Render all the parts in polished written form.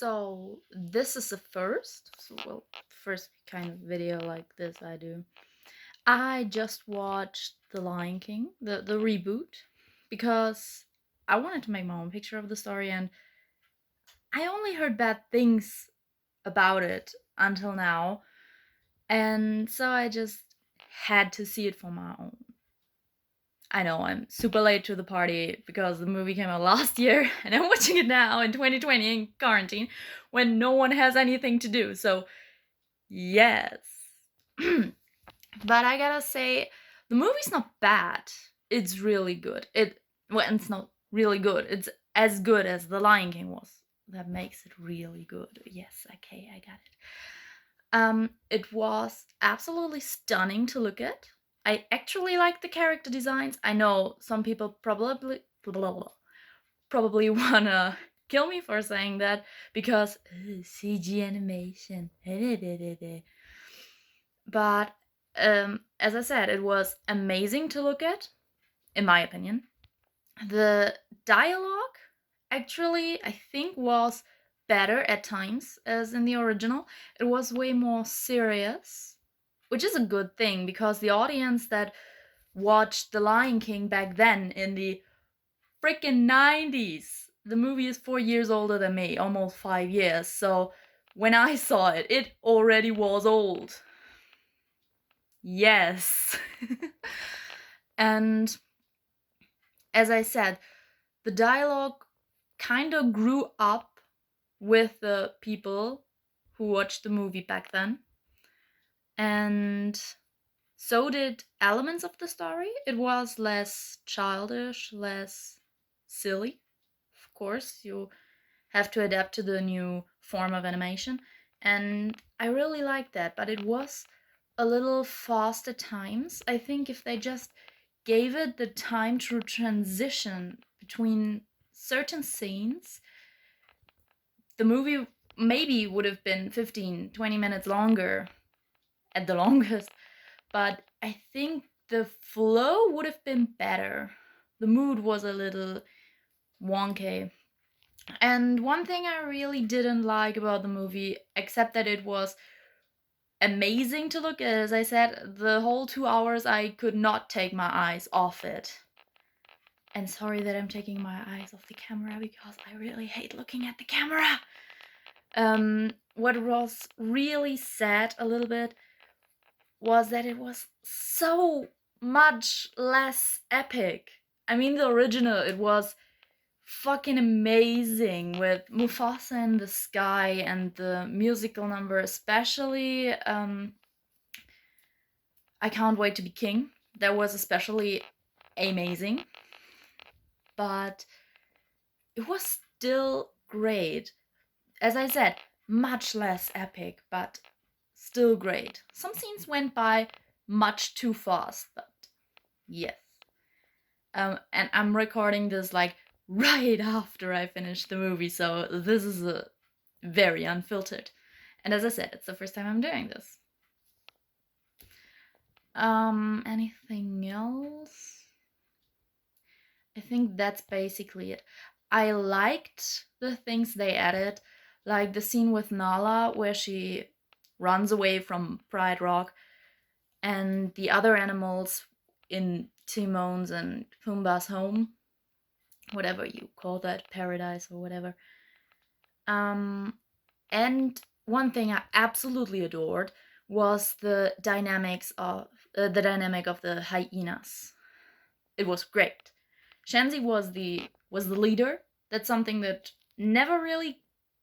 So this is the first, first kind of video like this I do. I just watched The Lion King, the reboot, because I wanted to make my own picture of the story, and I only heard bad things about it until now, and so I just had to see it for my own. I know I'm super late to the party because the movie came out last year and I'm watching it now in 2020 in quarantine when no one has anything to do. So, yes. But I gotta say, the movie's not bad. It's really good. It's not really good. It's as good as The Lion King was. That makes it really good. Yes, okay, I got it. It was absolutely stunning to look at. I actually like the character designs. I know some people probably wanna kill me for saying that because CG animation. But as I said, it was amazing to look at, in my opinion. The dialogue actually, I think, was better at times as in the original. It was way more serious, which is a good thing because the audience that watched The Lion King back then in the freaking 90s, the movie is 4 years older than me, almost 5 years. So when I saw it, it already was old. Yes. And as I said, the dialogue kind of grew up with the people who watched the movie back then. And so did elements of the story. It was less childish, less silly. Of course, you have to adapt to the new form of animation. And I really like that, but it was a little fast at times. I think if they just gave it the time to transition between certain scenes, the movie maybe would have been 15, 20 minutes longer at the longest, but I think the flow would have been better. The mood was a little wonky. And one thing I really didn't like about the movie, except that it was amazing to look at, as I said, the whole 2 hours I could not take my eyes off it. And sorry that I'm taking my eyes off the camera because I really hate looking at the camera. What was really sad a little bit was that it was so much less epic. I mean, the original, it was fucking amazing with Mufasa in the sky and the musical number, especially. I Can't Wait to Be King. That was especially amazing. But it was still great. As I said, much less epic, but still great. Some scenes went by much too fast, but yes. And I'm recording this like right after I finished the movie, so this is very unfiltered. And as I said, it's the first time I'm doing this. Anything else? I think that's basically it. I liked the things they added, like the scene with Nala where she runs away from Pride Rock and the other animals in Timon's and Pumbaa's home, whatever you call that, paradise or whatever. And one thing I absolutely adored was the dynamic of the hyenas. It was great. Shenzi was the leader. That's something that never really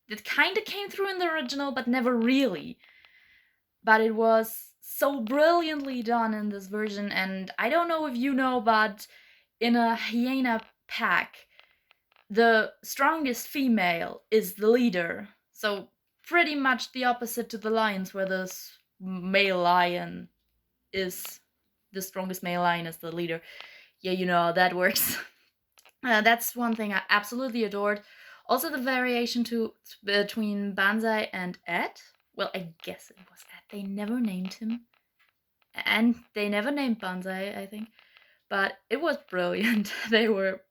that kind of came through in the original, but never really. But it was so brilliantly done in this version, and I don't know if you know, but in a hyena pack, the strongest female is the leader. So pretty much the opposite to the lions, where the male lion is the strongest male lion is the leader. Yeah, you know how that works. That's one thing I absolutely adored. Also, the variation between Banzai and Ed. Well, I guess it was Ed. They never named him, and they never named Banzai, I think. But it was brilliant. They were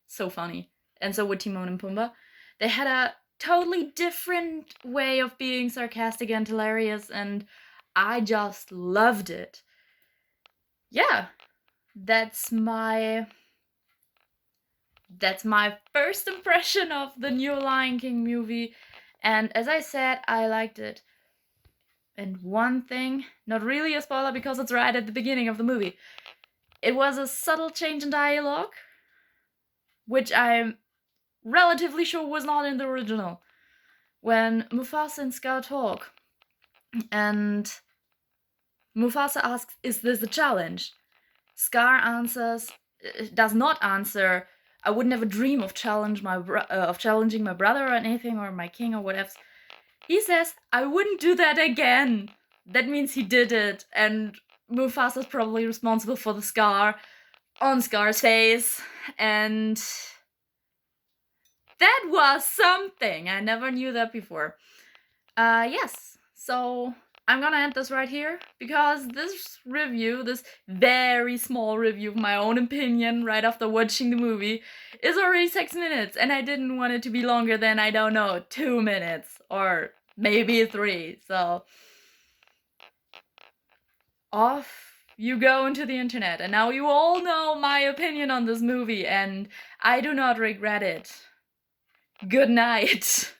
so funny, and so were Timon and Pumbaa. They had a totally different way of being sarcastic and hilarious, and I just loved it. Yeah, that's my that's my first impression of the new Lion King movie. And as I said, I liked it. And one thing, not really a spoiler because it's right at the beginning of the movie, it was a subtle change in dialogue, which I'm relatively sure was not in the original. When Mufasa and Scar talk, and Mufasa asks, "Is this a challenge?" Scar does not answer, "I would never dream of challenging my brother or anything, or my king or whatever." He says, "I wouldn't do that again." That means he did it, and Mufasa's probably responsible for the scar on Scar's face, and that was something. I never knew that before. Yes, so I'm gonna end this right here because this review, this very small review of my own opinion right after watching the movie, is already 6 minutes, and I didn't want it to be longer than, I don't know, 2 minutes or maybe 3. So off you go into the internet, and now you all know my opinion on this movie, and I do not regret it. Good night.